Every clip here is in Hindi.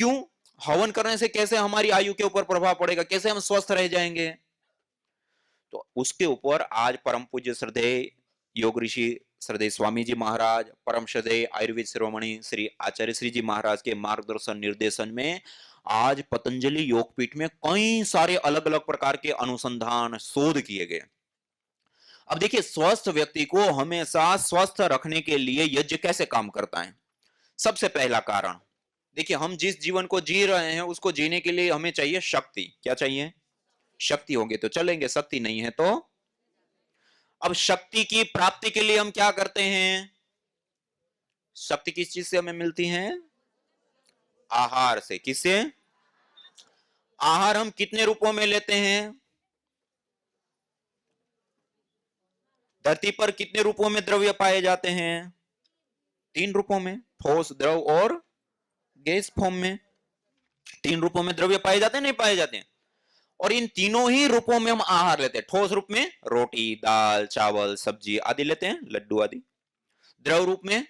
क्यों? हवन करने से कैसे हमारी आयु के ऊपर प्रभाव पड़ेगा, कैसे हम स्वस्थ रह जाएंगे? तो उसके ऊपर आज परम पूज्य श्रद्धेय योग ऋषि श्रद्धेय स्वामी जी महाराज, परम श्रद्धेय आयुर्वेद शिरोमणि श्री आचार्य श्री जी महाराज के मार्गदर्शन निर्देशन में आज पतंजलि योगपीठ में कई सारे अलग अलग प्रकार के अनुसंधान शोध किए गए। अब देखिए, स्वस्थ व्यक्ति को हमेशा स्वस्थ रखने के लिए यज्ञ कैसे काम करता है? सबसे पहला कारण देखिए, हम जिस जीवन को जी रहे हैं उसको जीने के लिए हमें चाहिए शक्ति। क्या चाहिए? शक्ति होगी तो चलेंगे, शक्ति नहीं है तो? अब शक्ति की प्राप्ति के लिए हम क्या करते हैं? शक्ति किस चीज से हमें मिलती है? आहार से। किससे? आहार हम कितने रूपों में लेते हैं? धरती पर कितने रूपों में द्रव्य पाए जाते हैं? 3 रूपों में, ठोस, द्रव और गैस फॉर्म में। 3 रूपों में द्रव्य पाए जाते हैं, नहीं पाए जाते हैं? और इन तीनों ही रूपों में हम आहार लेते हैं। ठोस रूप में रोटी, दाल, चावल, सब्जी आदि लेते हैं, लड्डू आदि। द्रव रूप में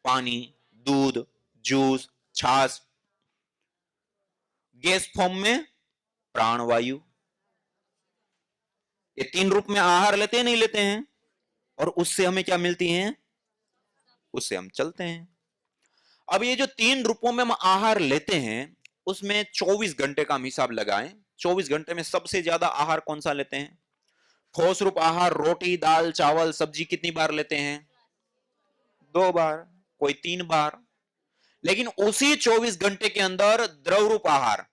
पानी, दूध, जूस, छाछ। गैस फॉर्म में प्राणवायु। ये 3 रूप में आहार लेते हैं, नहीं लेते हैं? और उससे हमें क्या मिलती हैं? उससे हम चलते हैं। अब ये जो 3 रूपों में हम आहार लेते हैं उसमें 24 घंटे का हम हिसाब लगाएं। 24 घंटे में सबसे ज्यादा आहार कौन सा लेते हैं? ठोस रूप आहार रोटी, दाल, चावल, सब्जी कितनी बार लेते हैं? 2 बार, कोई 3 बार। लेकिन उसी 24 घंटे के अंदर द्रव रूप आहार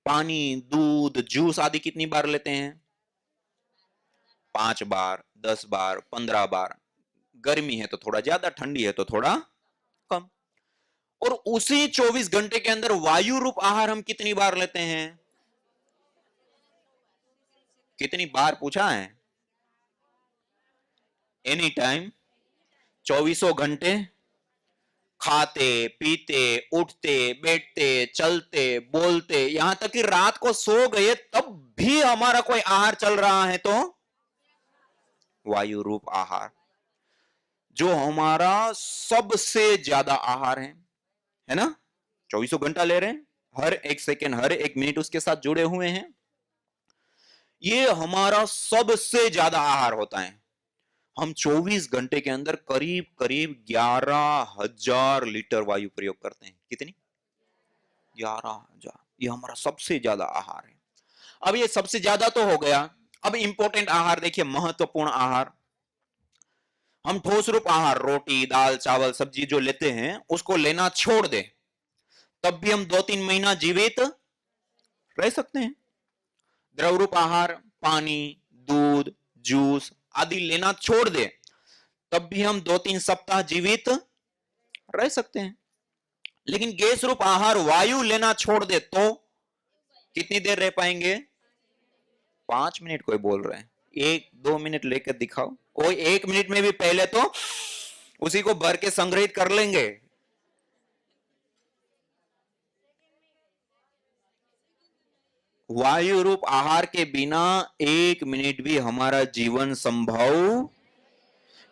पानी, दूध, जूस आदि कितनी बार लेते हैं? 5 बार, 10 बार, 15 बार। गर्मी है तो थोड़ा ज्यादा, ठंडी है तो थोड़ा कम। और उसी 24 घंटे के अंदर वायु रूप आहार हम कितनी बार लेते हैं? कितनी बार पूछा है? एनी टाइम, 24 घंटे खाते, पीते, उठते, बैठते, चलते, बोलते, यहां तक कि रात को सो गए तब भी हमारा कोई आहार चल रहा है तो वायु रूप आहार, जो हमारा सबसे ज्यादा आहार है ना? 24 घंटा ले रहे हैं, हर एक सेकेंड, हर एक मिनट उसके साथ जुड़े हुए हैं। ये हमारा सबसे ज्यादा आहार होता है। हम 24 घंटे के अंदर करीब करीब 11,000 लीटर वायु प्रयोग करते हैं। कितनी? 11,000। ये हमारा सबसे ज्यादा आहार है। अब ये सबसे ज्यादा तो हो गया। अब इंपॉर्टेंट आहार देखिए, महत्वपूर्ण आहार। हम ठोस रूप आहार रोटी, दाल, चावल, सब्जी जो लेते हैं उसको लेना छोड़ दे तब भी हम 2-3 महीना जीवित रह सकते हैं। द्रव रूप आहार पानी, दूध, जूस आदि लेना छोड़ दे तब भी हम 2-3 सप्ताह जीवित रह सकते हैं। लेकिन गैस रूप आहार वायु लेना छोड़ दे तो कितनी देर रह पाएंगे? 5 मिनट कोई बोल रहे हैं, 1-2 मिनट लेकर दिखाओ। कोई 1 मिनट में भी पहले तो उसी को भर के संग्रहित कर लेंगे। वायु रूप आहार के बिना 1 मिनट भी हमारा जीवन संभव।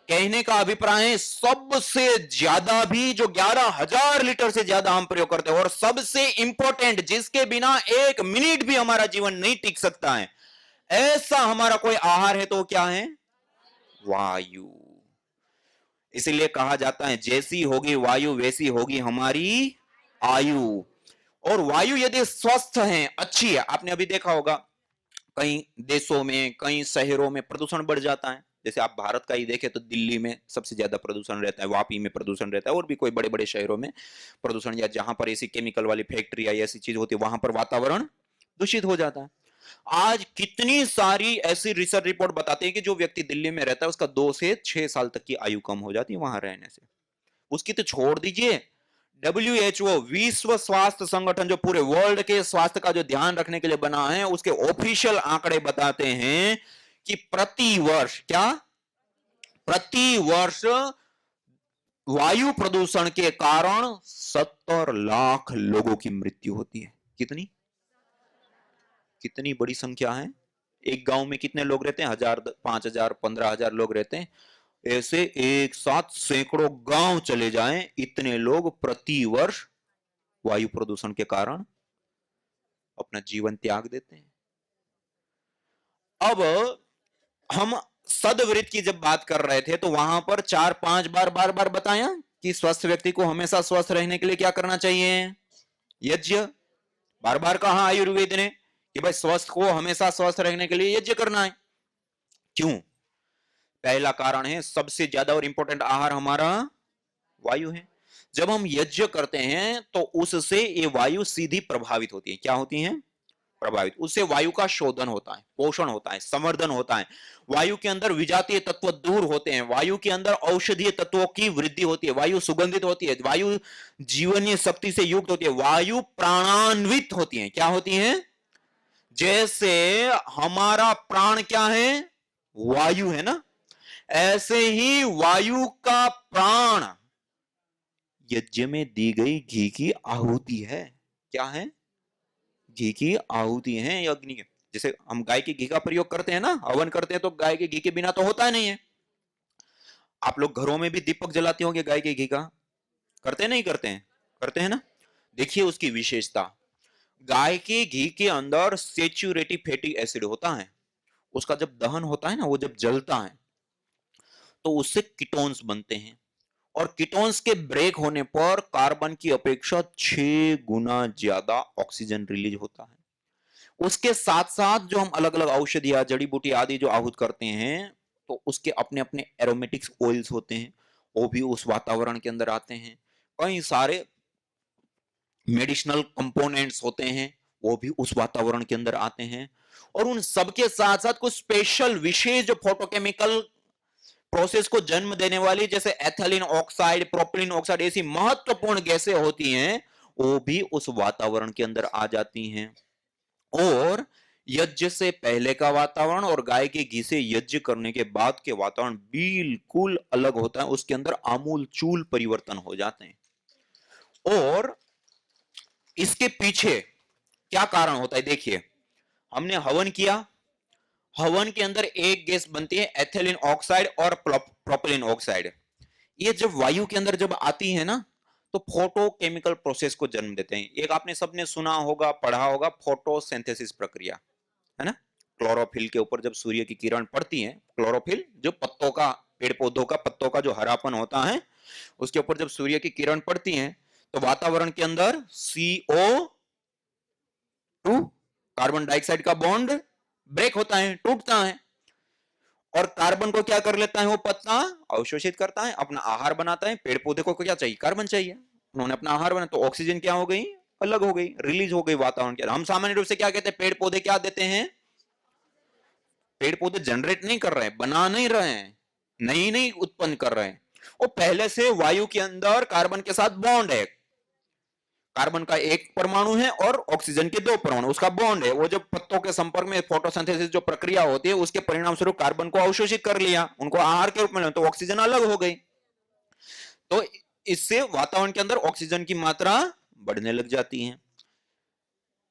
कहने का अभिप्राय है सबसे ज्यादा भी जो 11,000 लीटर से ज्यादा हम प्रयोग करते हैं, और सबसे इंपॉर्टेंट जिसके बिना 1 मिनट भी हमारा जीवन नहीं टिक सकता है, ऐसा हमारा कोई आहार है तो क्या है? वायु। इसीलिए कहा जाता है जैसी होगी वायु वैसी होगी हमारी आयु। और वायु यदि स्वस्थ है, अच्छी है, आपने अभी देखा होगा कई देशों में, कई शहरों में प्रदूषण बढ़ जाता है। जैसे आप भारत का ही देखें तो दिल्ली में सबसे ज्यादा प्रदूषण रहता है, वापी में प्रदूषण रहता है, और भी कोई बड़े बड़े शहरों में प्रदूषण, या जहां पर ऐसी केमिकल वाली फैक्ट्री या ऐसी चीज होती है वहां पर वातावरण दूषित हो जाता है। आज कितनी सारी ऐसी रिसर्च रिपोर्ट बताती है कि जो व्यक्ति दिल्ली में रहता है उसका 2 से 6 साल तक की आयु कम हो जाती है वहां रहने से। उसकी तो छोड़ दीजिए, WHO विश्व स्वास्थ्य संगठन जो पूरे वर्ल्ड के स्वास्थ्य का जो ध्यान रखने के लिए बना है, उसके ऑफिशियल आंकड़े बताते हैं कि प्रति वर्ष प्रति वर्ष वायु प्रदूषण के कारण 70 लाख लोगों की मृत्यु होती है। कितनी? कितनी बड़ी संख्या है। एक गांव में कितने लोग रहते हैं? 1,000, 5,000, 15,000 लोग रहते हैं। ऐसे एक साथ सैकड़ों गांव चले जाएं, इतने लोग प्रति वर्ष वायु प्रदूषण के कारण अपना जीवन त्याग देते हैं। अब हम सदवृत्त की जब बात कर रहे थे तो वहां पर 4-5 बार बार बताया कि स्वस्थ व्यक्ति को हमेशा स्वस्थ रहने के लिए क्या करना चाहिए? यज्ञ। बार बार कहा आयुर्वेद ने कि भाई स्वस्थ को हमेशा स्वस्थ रहने के लिए यज्ञ करना है। क्यों? पहला कारण है सबसे ज्यादा और इंपॉर्टेंट आहार हमारा वायु है। जब हम यज्ञ करते हैं तो उससे ये वायु सीधी प्रभावित होती है। क्या होती है? प्रभावित। उससे वायु का शोधन होता है, पोषण होता है, संवर्धन होता है। वायु के अंदर विजातीय तत्व दूर होते हैं, वायु के अंदर औषधीय तत्वों की वृद्धि होती है, वायु सुगंधित होती है, वायु जीवनीय शक्ति से युक्त होती है, वायु प्राणान्वित होती है। क्या होती है? जैसे हमारा प्राण क्या है? वायु है ना। ऐसे ही वायु का प्राण यज्ञ में दी गई घी की आहुति है। क्या है? घी की आहुति है यज्ञ के। जैसे हम गाय के घी का प्रयोग करते हैं ना, हवन करते हैं, तो गाय के घी के बिना तो होता नहीं है। आप लोग घरों में भी दीपक जलाते होंगे गाय के घी का, करते नहीं करते हैं? करते हैं ना। देखिए उसकी विशेषता, गाय के घी के अंदर सेचुरेटिव फैटी एसिड होता है। उसका जब दहन होता है ना, वो जब जलता है तो उससे कीटोन्स बनते हैं, और कीटोन्स के ब्रेक होने पर कार्बन की अपेक्षा 6 गुना ज्यादा ऑक्सीजन रिलीज होता है। उसके साथ साथ जो हम अलग अलग औषधियां, जड़ी बूटी आदि जो आहूत करते हैं, तो उसके अपने अपने एरोमेटिक्स ऑयल्स होते हैं, वो भी उस वातावरण के अंदर आते हैं। कई सारे मेडिसिनल कंपोनेंट्स होते हैं, वो भी उस वातावरण के अंदर आते हैं। और उन सबके साथ साथ कुछ स्पेशल विशेष जो फोटोकेमिकल प्रोसेस को जन्म देने वाली, जैसे एथिलीन ऑक्साइड, प्रोपिलीन ऑक्साइड, ऐसी महत्वपूर्ण गैसें होती हैं, वो भी उस वातावरण के अंदर आ जाती हैं। और यज्ञ से पहले का वातावरण और गाय के घी से यज्ञ करने के बाद के वातावरण बिल्कुल अलग होता है। उसके अंदर आमूल चूल परिवर्तन हो जाते हैं। और इसके पीछे क्या कारण होता है? देखिए, हमने हवन किया, हवन के अंदर एक गैस बनती है एथिलीन ऑक्साइड और प्रोपिलीन ऑक्साइड। ये जब वायु के अंदर जब आती है ना, तो फोटोकेमिकल प्रोसेस को जन्म देते हैं। एक आपने सबने सुना होगा, पढ़ा होगा, फोटोसिंथेसिस प्रक्रिया, है ना। क्लोरोफिल के ऊपर जब सूर्य की किरण पड़ती है, क्लोरोफिल जो पत्तों का, पेड़ पौधों का पत्तों का जो हरापन होता है, उसके ऊपर जब सूर्य की किरण पड़ती है तो वातावरण के अंदर CO2, कार्बन डाइऑक्साइड का बॉन्ड ब्रेक होता है, टूटता है, और कार्बन को क्या कर लेता है? वो पत्ता अवशोषित करता है, अपना आहार बनाता है। पेड़ पौधे को क्या चाहिए? कार्बन चाहिए। उन्होंने अपना आहार बनाया, तो ऑक्सीजन क्या हो गई? अलग हो गई, रिलीज हो गई वातावरण के अंदर। हम सामान्य रूप से क्या कहते हैं? पेड़ पौधे क्या देते हैं? पेड़ पौधे जनरेट नहीं कर रहे हैं, बना नहीं रहे हैं, नई नहीं उत्पन्न कर रहे हैं। वो पहले से वायु के अंदर कार्बन के साथ बॉन्ड है, कार्बन का एक परमाणु है और ऑक्सीजन के 2 परमाणु, उसका बॉन्ड है। वो जब पत्तों के संपर्क में फोटोसिंथेसिस जो प्रक्रिया होती है, उसके परिणाम स्वरूप कार्बन को अवशोषित कर लिया, उनको आहार के रूप में, तो ऑक्सीजन अलग हो गई। तो इससे वातावरण के अंदर ऑक्सीजन की मात्रा बढ़ने लग जाती है।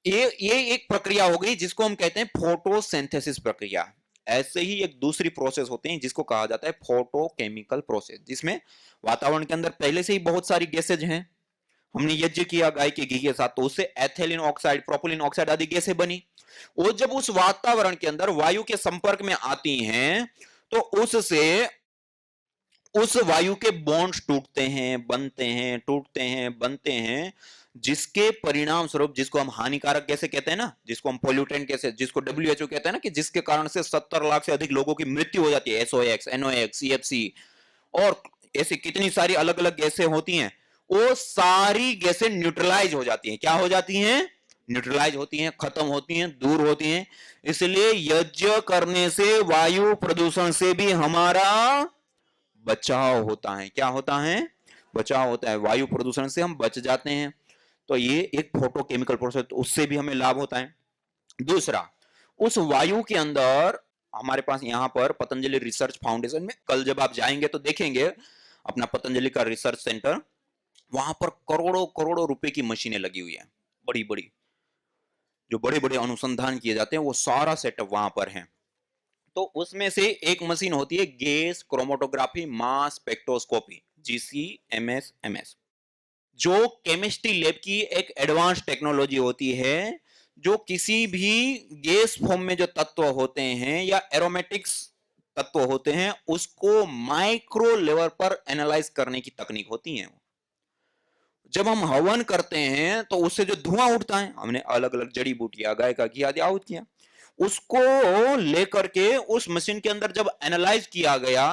ये एक प्रक्रिया हो गई जिसको हम कहते हैं फोटोसिंथेसिस प्रक्रिया। ऐसे ही एक दूसरी प्रोसेस होती है जिसको कहा जाता है फोटोकेमिकल प्रोसेस, जिसमें वातावरण के अंदर पहले से ही बहुत सारी गैसेज हैं। हमने यज्ञ किया गाय के घी के साथ, तो उससे एथिलीन ऑक्साइड, प्रोपिलीन ऑक्साइड आदि गैसें बनी। वो जब उस वातावरण के अंदर वायु के संपर्क में आती हैं, तो उससे उस वायु के बॉन्ड्स टूटते हैं, बनते हैं, टूटते हैं, बनते हैं, जिसके परिणाम स्वरूप, जिसको हम हानिकारक गैसें कहते हैं ना, जिसको हम पोल्यूटेंट गैसें, जिसको WHO कहता है ना, कि जिसके कारण से 70 लाख से अधिक लोगों की मृत्यु हो जाती है, SOx, NOx, CFC, और ऐसी कितनी सारी अलग अलग गैसें होती हैं, वो सारी गैसें न्यूट्रलाइज हो जाती हैं। क्या हो जाती हैं? न्यूट्रलाइज होती हैं, खत्म होती हैं, दूर होती हैं। इसलिए यज्ञ करने से वायु प्रदूषण से भी हमारा बचाव होता है। क्या होता है? बचाव होता है। वायु प्रदूषण से हम बच जाते हैं। तो ये एक फोटोकेमिकल प्रोसेस, तो उससे भी हमें लाभ होता है। दूसरा, उस वायु के अंदर हमारे पास यहां पर पतंजलि रिसर्च फाउंडेशन में, कल जब आप जाएंगे तो देखेंगे अपना पतंजलि का रिसर्च सेंटर, वहां पर करोड़ों करोड़ों रुपए की मशीनें लगी हुई है, बड़ी बड़ी, जो बड़े बड़े अनुसंधान किए जाते हैं, वो सारा सेटअप वहां पर है। तो उसमें से एक मशीन होती है gas chromatography mass spectroscopy, GCMS-MS। जो केमिस्ट्री लैब की एक एडवांस टेक्नोलॉजी होती है, जो किसी भी गैस फॉर्म में जो तत्व होते हैं या एरोमेटिक्स तत्व होते हैं, उसको माइक्रो लेवल पर एनालाइज करने की तकनीक होती है। जब हम हवन करते हैं तो उससे जो धुआं उठता है, हमने अलग अलग जड़ी बूटियां, गाय का घी आदि आहुत किया, उसको लेकर के उस मशीन के अंदर जब एनालाइज किया गया,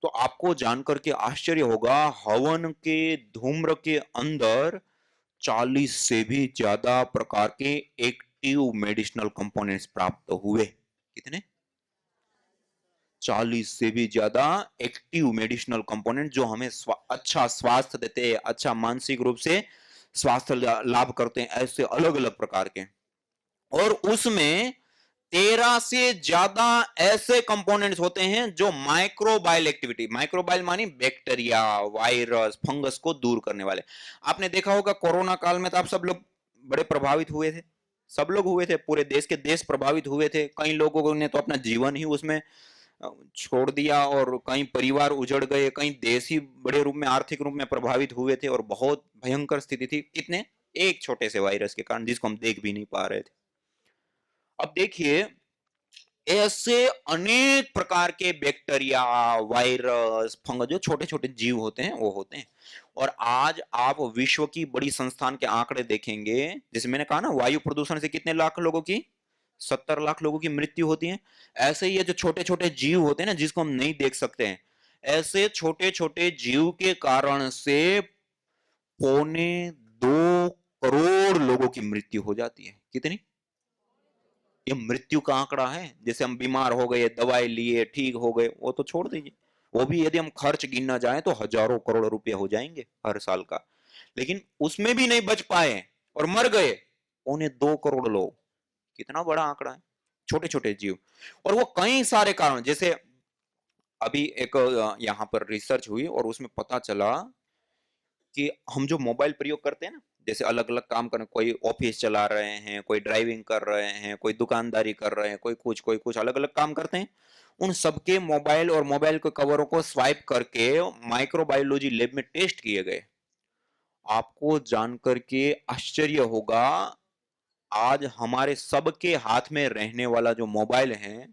तो आपको जानकर के आश्चर्य होगा, हवन के धूम्र के अंदर 40 से भी ज्यादा प्रकार के एक्टिव मेडिसिनल कंपोनेंट्स प्राप्त हुए। कितने? 40 से भी ज्यादा एक्टिव मेडिसिनल कंपोनेंट, जो हमें अच्छा स्वास्थ्य देते हैं, अच्छा मानसिक रूप से स्वास्थ्य लाभ करते हैं, ऐसे अलग अलग प्रकार के। और उसमें 13 से ज्यादा ऐसे कंपोनेंट्स होते हैं जो माइक्रोबायल एक्टिविटी, माइक्रोबायल मानी बैक्टीरिया, वायरस, फंगस को दूर करने वाले। आपने देखा होगा कोरोना काल में तो आप सब लोग बड़े प्रभावित हुए थे, सब लोग हुए थे, पूरे देश के देश प्रभावित हुए थे। कई लोगों ने तो अपना जीवन ही उसमें छोड़ दिया, और कई परिवार उजड़ गए, कई देश ही बड़े रूप में आर्थिक रूप में प्रभावित हुए थे, और बहुत भयंकर स्थिति थी। कितने? एक छोटे से वायरस के कारण, जिसको हम देख भी नहीं पा रहे थे। अब देखिए, ऐसे अनेक प्रकार के बैक्टीरिया, वायरस, फंगस, जो छोटे छोटे जीव होते हैं वो होते हैं। और आज आप विश्व की बड़ी संस्थान के आंकड़े देखेंगे, जैसे मैंने कहा ना, वायु प्रदूषण से कितने लाख लोगों की, 70 लाख लोगों की मृत्यु होती है। ऐसे ही ये जो छोटे छोटे जीव होते हैं ना, जिसको हम नहीं देख सकते हैं, ऐसे छोटे छोटे जीव के कारण से 2.25 करोड़ लोगों की मृत्यु हो जाती है। कितनी? ये मृत्यु का आंकड़ा है। जैसे हम बीमार हो गए, दवाई लिए, ठीक हो गए, वो तो छोड़ दीजिए, वो भी यदि हम खर्च गिनना जाए तो हजारों करोड़ रुपए हो जाएंगे हर साल का। लेकिन उसमें भी नहीं बच पाए और मर गए 2.25 करोड़ लोग। कितना बड़ा आंकड़ा है, छोटे छोटे जीव। और वो कई सारे कारण, जैसे अभी एक यहाँ पर रिसर्च हुई और उसमें पता चला कि हम जो मोबाइल प्रयोग करते हैं ना, जैसे अलग अलग काम करने, कोई ऑफिस चला रहे हैं, कोई ड्राइविंग कर रहे हैं, कोई दुकानदारी कर रहे हैं, कोई कुछ अलग अलग काम करते हैं, उन सबके मोबाइल और मोबाइल के कवरों को स्वाइप करके माइक्रोबायोलॉजी लैब में टेस्ट किए गए। आपको जानकर के आश्चर्य होगा, आज हमारे सबके हाथ में रहने वाला जो मोबाइल है,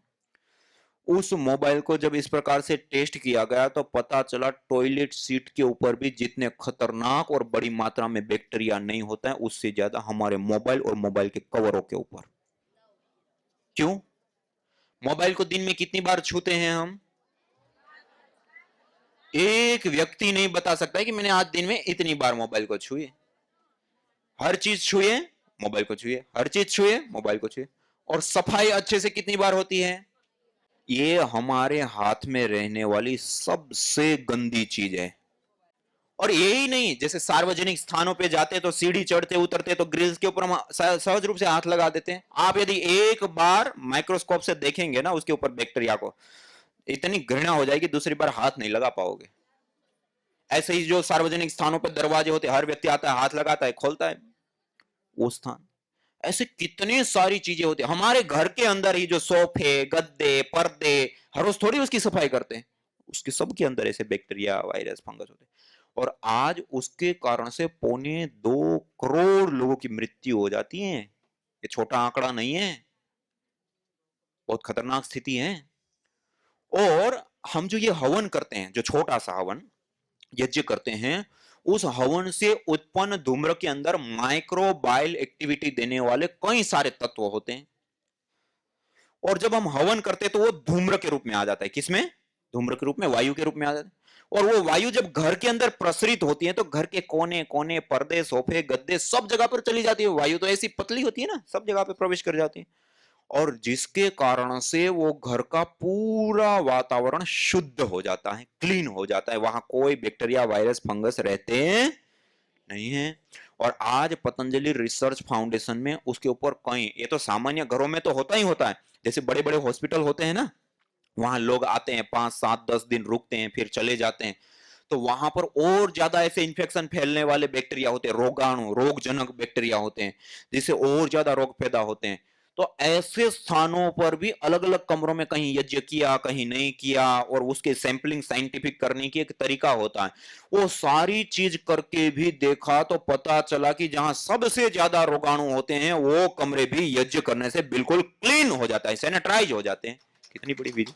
उस मोबाइल को जब इस प्रकार से टेस्ट किया गया तो पता चला टॉयलेट सीट के ऊपर भी जितने खतरनाक और बड़ी मात्रा में बैक्टीरिया नहीं होता है, उससे ज्यादा हमारे मोबाइल और मोबाइल के कवरों के ऊपर। क्यों? मोबाइल को दिन में कितनी बार छूते हैं हम? एक व्यक्ति नहीं बता सकता है कि मैंने आज दिन में इतनी बार मोबाइल को छुए। हर चीज छुए, मोबाइल को छुए, हर चीज छुए, मोबाइल को छुए। और सफाई अच्छे से कितनी बार होती है? ये हमारे हाथ में रहने वाली सबसे गंदी चीज है। और यही नहीं, जैसे सार्वजनिक स्थानों पे जाते तो सीढ़ी चढ़ते उतरते तो ग्रिल्स के ऊपर हम सहज रूप से हाथ लगा देते हैं। आप यदि एक बार माइक्रोस्कोप से देखेंगे ना उसके ऊपर बैक्टीरिया को, इतनी घृणा हो जाएगी, दूसरी बार हाथ नहीं लगा पाओगे। ऐसे ही जो सार्वजनिक स्थानों पर दरवाजे होते, हर व्यक्ति आता है, हाथ लगाता है, खोलता है वो स्थान। ऐसे कितनी सारी चीजें होती है हमारे घर के अंदर ही, जो सोफे, गद्दे, पर्दे, हर रोज थोड़ी उसकी सफाई करते हैं, उसके सब के अंदर ऐसे बैक्टीरिया, वायरस, फंगस होते हैं। और आज उसके कारण से 2.25 करोड़ लोगों की मृत्यु हो जाती है। ये छोटा आंकड़ा नहीं है, बहुत खतरनाक स्थिति है। और हम जो ये हवन करते हैं, जो छोटा सा हवन यज्ञ करते हैं, उस हवन से उत्पन्न धूम्र के अंदर माइक्रोबायल एक्टिविटी देने वाले कई सारे तत्व होते हैं। और जब हम हवन करते हैं तो वो धूम्र के रूप में आ जाता है। किसमें? धूम्र के रूप में, वायु के रूप में आ जाता है। और वो वायु जब घर के अंदर प्रसरित होती है तो घर के कोने कोने, पर्दे, सोफे, गद्दे, सब जगह पर चली जाती है। वायु तो ऐसी पतली होती है ना, सब जगह पे प्रवेश कर जाती है। और जिसके कारण से वो घर का पूरा वातावरण शुद्ध हो जाता है, क्लीन हो जाता है, वहां कोई बैक्टीरिया, वायरस, फंगस रहते नहीं है। और आज पतंजलि रिसर्च फाउंडेशन में उसके ऊपर कई, ये तो सामान्य घरों में तो होता ही होता है, जैसे बड़े बड़े हॉस्पिटल होते हैं ना, वहां लोग आते हैं, 5, 7, 10 दिन रुकते हैं, फिर चले जाते हैं, तो वहां पर और ज्यादा ऐसे इन्फेक्शन फैलने वाले बैक्टीरिया होते हैं, रोगाणु, रोगजनक बैक्टीरिया होते हैं, जिससे और ज्यादा रोग पैदा होते हैं। तो ऐसे स्थानों पर भी अलग अलग कमरों में कहीं यज्ञ किया, कहीं नहीं किया, और उसके सैंपलिंग साइंटिफिक करने की एक तरीका होता है। वो सारी चीज करके भी देखा तो पता चला कि जहां सबसे ज्यादा रोगाणु होते हैं वो कमरे भी यज्ञ करने से बिल्कुल क्लीन हो जाता है, सैनिटाइज हो जाते हैं। कितनी बड़ी विधि!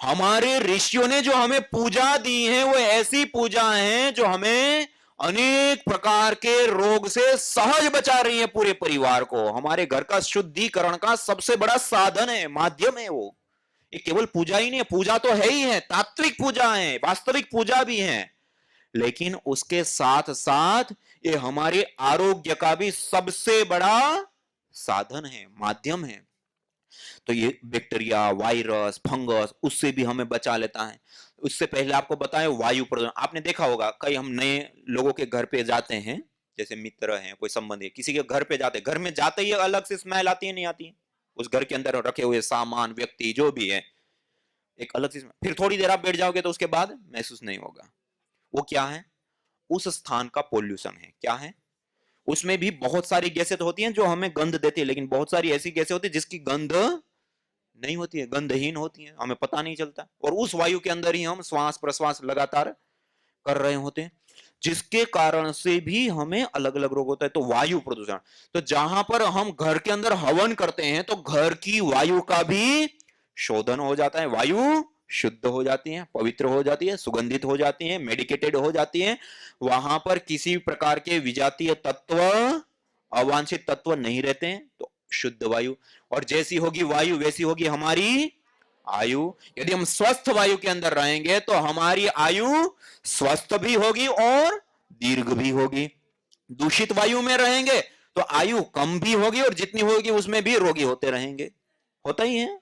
हमारे ऋषियों ने जो हमें पूजा दी है वो ऐसी पूजा है जो हमें अनेक प्रकार के रोग से सहज बचा रही है। पूरे परिवार को हमारे घर का शुद्धिकरण का सबसे बड़ा साधन है, माध्यम है वो। ये केवल पूजा ही नहीं है, पूजा तो है ही है, तात्विक पूजा है, वास्तविक पूजा भी है, लेकिन उसके साथ साथ ये हमारे आरोग्य का भी सबसे बड़ा साधन है, माध्यम है। तो ये बैक्टीरिया, वायरस, फंगस, उससे भी हमें बचा लेता है। उससे पहले आपको बताएं वायु प्रदूषण। आपने देखा होगा कई हम नए लोगों के घर पे जाते हैं, जैसे मित्र हैं, कोई संबंधी, किसी के घर पे जाते हैं, घर में जाते ही अलग से स्मेल आती है, नहीं आती है? उस घर के अंदर रखे हुए सामान, व्यक्ति जो भी है, एक अलग से फिर थोड़ी देर आप बैठ जाओगे तो उसके बाद महसूस नहीं होगा। वो क्या है? उस स्थान का पोल्यूशन है। क्या है? उसमें भी बहुत सारी गैसें तो होती हैं जो हमें गंध देती है, लेकिन बहुत सारी ऐसी गैसें होती है जिसकी गंध नहीं होती है, गंधहीन होती है, हमें पता नहीं चलता, और उस वायु के अंदर ही हम श्वास प्रश्वास लगातार कर रहे होते हैं, जिसके कारण से भी हमें अलग अलग रोग होता है। तो वायु प्रदूषण, तो जहां पर हम घर के अंदर हवन करते हैं तो घर की वायु का भी शोधन हो जाता है, वायु शुद्ध हो जाती है, पवित्र हो जाती है, सुगंधित हो जाती है, मेडिकेटेड हो जाती है। वहां पर किसी प्रकार के विजातीय तत्व, अवांछित तत्व नहीं रहते हैं, तो शुद्ध वायु। और जैसी होगी वायु वैसी होगी हमारी आयु। यदि हम स्वस्थ वायु के अंदर रहेंगे तो हमारी आयु स्वस्थ भी होगी और दीर्घ भी होगी। दूषित वायु में रहेंगे तो आयु कम भी होगी और जितनी होगी उसमें भी रोगी होते रहेंगे, होता ही है।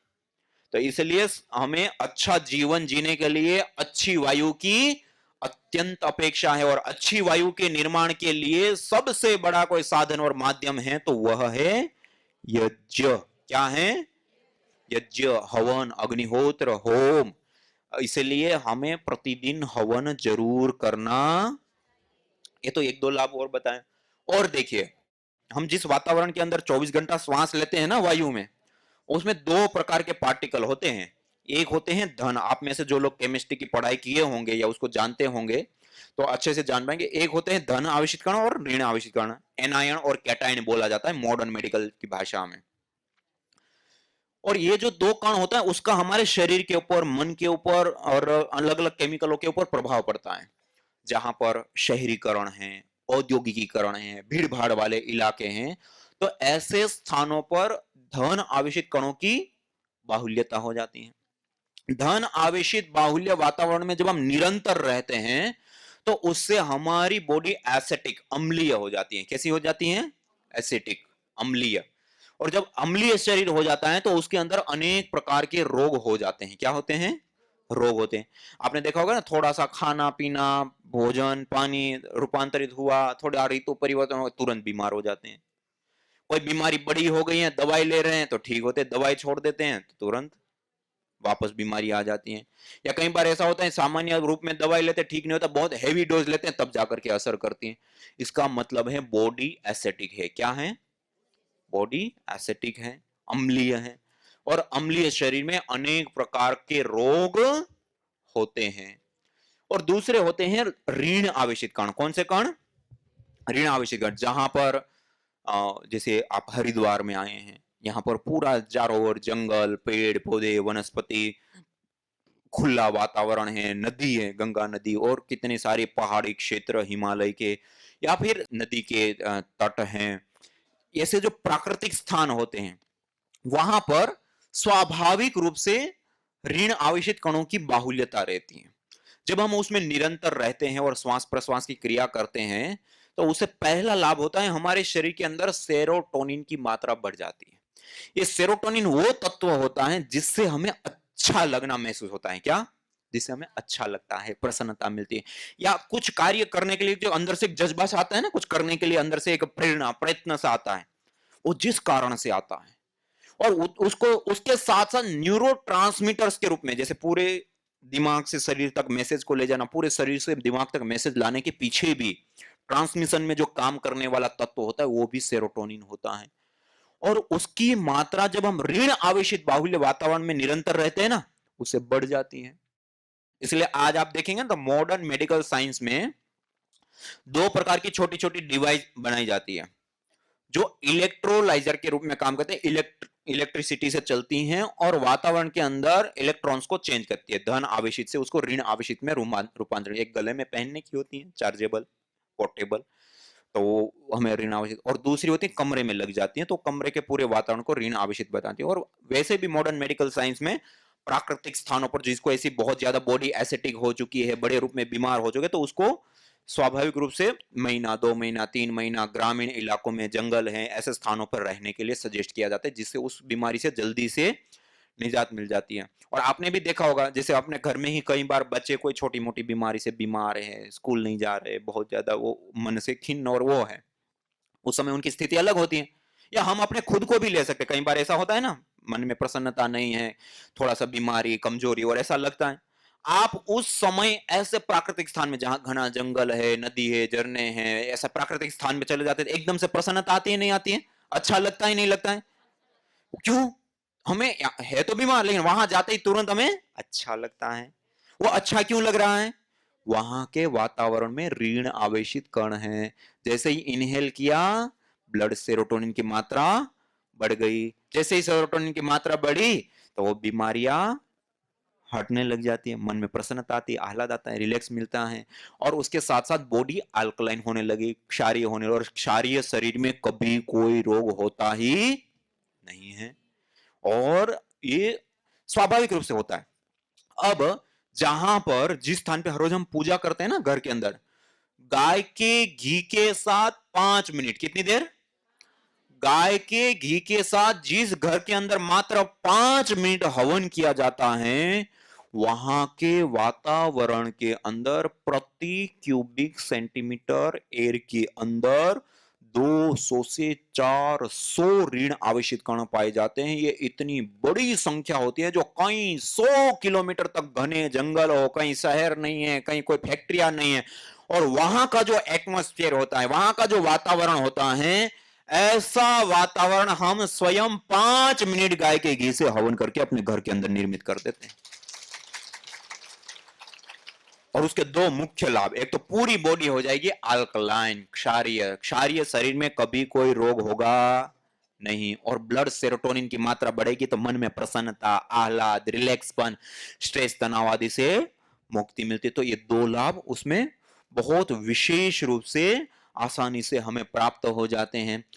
तो इसलिए हमें अच्छा जीवन जीने के लिए अच्छी वायु की अत्यंत अपेक्षा है, और अच्छी वायु के निर्माण के लिए सबसे बड़ा कोई साधन और माध्यम है तो वह है यज्ञ। क्या है? यज्ञ, हवन, अग्निहोत्र, होम। इसलिए हमें प्रतिदिन हवन जरूर करना। ये तो एक दो लाभ और बताएं। और देखिए, हम जिस वातावरण के अंदर 24 घंटा श्वास लेते हैं ना वायु में, उसमें दो प्रकार के पार्टिकल होते हैं। एक होते हैं धन, आप में से जो लोग केमिस्ट्री की पढ़ाई किए होंगे या उसको जानते होंगे तो अच्छे से जान पाएंगे। एक होते हैं धन आवेशित कण और ऋण आवेशित कण, एनायन और कैटायन बोला जाता है मॉडर्न मेडिकल की भाषा में। और ये जो दो कण होता है उसका हमारे शरीर के ऊपर, मन के ऊपर और अलग अलग केमिकलों के ऊपर प्रभाव पड़ता है। जहां पर शहरीकरण है, औद्योगिकीकरण है, भीड़ भाड़ वाले इलाके हैं, तो ऐसे स्थानों पर धन आवेशित कणों की बाहुल्यता हो जाती है। धन आवेशित बाहुल्य वातावरण में जब हम निरंतर रहते हैं तो उससे हमारी बॉडी एसिटिक, अम्लीय हो जाती है। कैसी हो जाती है? एसिटिक, अम्लीय। और जब अम्लीय शरीर हो जाता है तो उसके अंदर अनेक प्रकार के रोग हो जाते हैं। क्या होते हैं? रोग होते हैं। आपने देखा होगा ना, थोड़ा सा खाना पीना, भोजन पानी रूपांतरित हुआ, थोड़ा ऋतु परिवर्तन हुआ, तुरंत बीमार हो जाते हैं। कोई बीमारी बड़ी हो गई है, दवाई ले रहे हैं तो ठीक होते, दवाई छोड़ देते हैं तो तुरंत वापस बीमारी आ जाती है। या कई बार ऐसा होता है सामान्य रूप में दवाई लेते ठीक नहीं होता, बहुत हैवी डोज लेते हैं तब जाकर के असर करती है। इसका मतलब है बॉडी एसिटिक है। क्या है? बॉडी एसिटिक है, अम्लीय है, और अम्लीय शरीर में अनेक प्रकार के रोग होते हैं। और दूसरे होते हैं ऋण आवेशित कण। कौन से कण? ऋण आवेशित कण। जहां पर जैसे आप हरिद्वार में आए हैं, यहाँ पर पूरा चारों ओर जंगल, पेड़ पौधे, वनस्पति, खुला वातावरण है, नदी है, गंगा नदी, और कितने सारे पहाड़ी क्षेत्र हिमालय के, या फिर नदी के तट हैं। ऐसे जो प्राकृतिक स्थान होते हैं वहां पर स्वाभाविक रूप से ऋण आवेशित कणों की बाहुल्यता रहती है। जब हम उसमें निरंतर रहते हैं और श्वास प्रश्वास की क्रिया करते हैं तो उससे पहला लाभ होता है हमारे शरीर के अंदर सेरोटोनिन की मात्रा बढ़ जाती है। ये सेरोटोनिन वो तत्व होता है जिससे हमें अच्छा लगना महसूस होता है। क्या? जिससे हमें अच्छा लगता है, प्रसन्नता मिलती है, या कुछ कार्य करने के लिए जो अंदर से एक जज्बा सा आता है ना, कुछ करने के लिए अंदर से एक प्रेरणा, प्रयत्न सा आता है, वो जिस कारण से आता है, और उसको उसके साथ साथ न्यूरोट्रांसमीटर्स के रूप में, जैसे पूरे दिमाग से शरीर तक मैसेज को ले जाना, पूरे शरीर से दिमाग तक मैसेज लाने के पीछे भी ट्रांसमिशन में जो काम करने वाला तत्व होता है वो भी सेरोटोनिन होता है। और उसकी मात्रा जब हम ऋण आवेशित बाहुल्य वातावरण में निरंतर रहते हैं ना, उससे बढ़ जाती है। इसलिए आज आप देखेंगे तो मॉडर्न मेडिकल साइंस में दो प्रकार की छोटी छोटी डिवाइस बनाई जाती है जो इलेक्ट्रोलाइजर के रूप में काम करते हैं, इलेक्ट्रिसिटी से चलती हैं और वातावरण के अंदर इलेक्ट्रॉन्स को चेंज करती है, धन आवेशित से उसको ऋण आवेशित में रूपांतरित। एक गले में पहनने की होती है, चार्जेबल, पोर्टेबल, तो हमें ऋण आवेशित, और दूसरी होती है कमरे में लग जाती है तो कमरे के पूरे वातावरण को ऋण आवेशित बताती है। और वैसे भी मॉडर्न मेडिकल साइंस में प्राकृतिक स्थानों पर जिसको ऐसी बहुत ज्यादा बॉडी एसिटिक हो चुकी है, बड़े रूप में बीमार हो चुके, तो उसको स्वाभाविक रूप से महीना, 2 महीना, 3 महीना ग्रामीण इलाकों में, जंगल है, ऐसे स्थानों पर रहने के लिए सजेस्ट किया जाता है, जिससे उस बीमारी से जल्दी से निजात मिल जाती है। और आपने भी देखा होगा, जैसे अपने घर में ही कई बार बच्चे कोई छोटी मोटी बीमारी से बीमार है, स्कूल नहीं जा रहे, बहुत ज्यादा वो मन से खिन्न और वो है, उस समय उनकी स्थिति अलग होती है। या हम अपने खुद को भी ले सकते, कई बार ऐसा होता है ना, मन में प्रसन्नता नहीं है, थोड़ा सा बीमारी, कमजोरी और ऐसा लगता है, आप उस समय ऐसे प्राकृतिक स्थान में जहां घना जंगल है, नदी है, झरने हैं, ऐसा प्राकृतिक स्थान में चले जाते हैं, एकदम से प्रसन्नता आती है नहीं आती है, अच्छा लगता है नहीं लगता है? क्यों? हमें है तो बीमार, लेकिन वहां जाते ही तुरंत हमें अच्छा लगता है। वो अच्छा क्यों लग रहा है? वहां के वातावरण में ऋण आवेशित कण हैं। जैसे ही इनहेल किया, ब्लड सेरोटोनिन की मात्रा बढ़ गई। जैसे ही सेरोटोनिन की मात्रा बढ़ी तो वो बीमारियां हटने लग जाती है, मन में प्रसन्नता आती है, आह्लाद आता है, रिलैक्स मिलता है, और उसके साथ साथ बॉडी अल्कलाइन होने लगी, क्षारीय होने लगी, और क्षारीय शरीर में कभी कोई रोग होता ही नहीं है। और ये स्वाभाविक रूप से होता है। अब जहां पर, जिस स्थान पे हर रोज हम पूजा करते हैं ना घर के अंदर, गाय के घी के साथ 5 मिनट, कितनी देर, गाय के घी के साथ जिस घर के अंदर मात्र 5 मिनट हवन किया जाता है, वहां के वातावरण के अंदर प्रति क्यूबिक सेंटीमीटर एयर के अंदर 200 से 400 ऋण आवेशित कण पाए जाते हैं। ये इतनी बड़ी संख्या होती है, जो कई 100 किलोमीटर तक घने जंगल हो, कहीं शहर नहीं है, कहीं कोई फैक्ट्रियां नहीं है, और वहां का जो एटमॉस्फेयर होता है, वहां का जो वातावरण होता है, ऐसा वातावरण हम स्वयं 5 मिनट गाय के घी से हवन करके अपने घर के अंदर निर्मित कर देते हैं। और उसके दो मुख्य लाभ, एक तो पूरी बॉडी हो जाएगी अल्कलाइन, क्षारीय, क्षारीय शरीर में कभी कोई रोग होगा नहीं, और ब्लड सेरोटोनिन की मात्रा बढ़ेगी तो मन में प्रसन्नता, आह्लाद, रिलैक्सपन, स्ट्रेस, तनाव आदि से मुक्ति मिलती है। तो ये दो लाभ उसमें बहुत विशेष रूप से आसानी से हमें प्राप्त हो जाते हैं।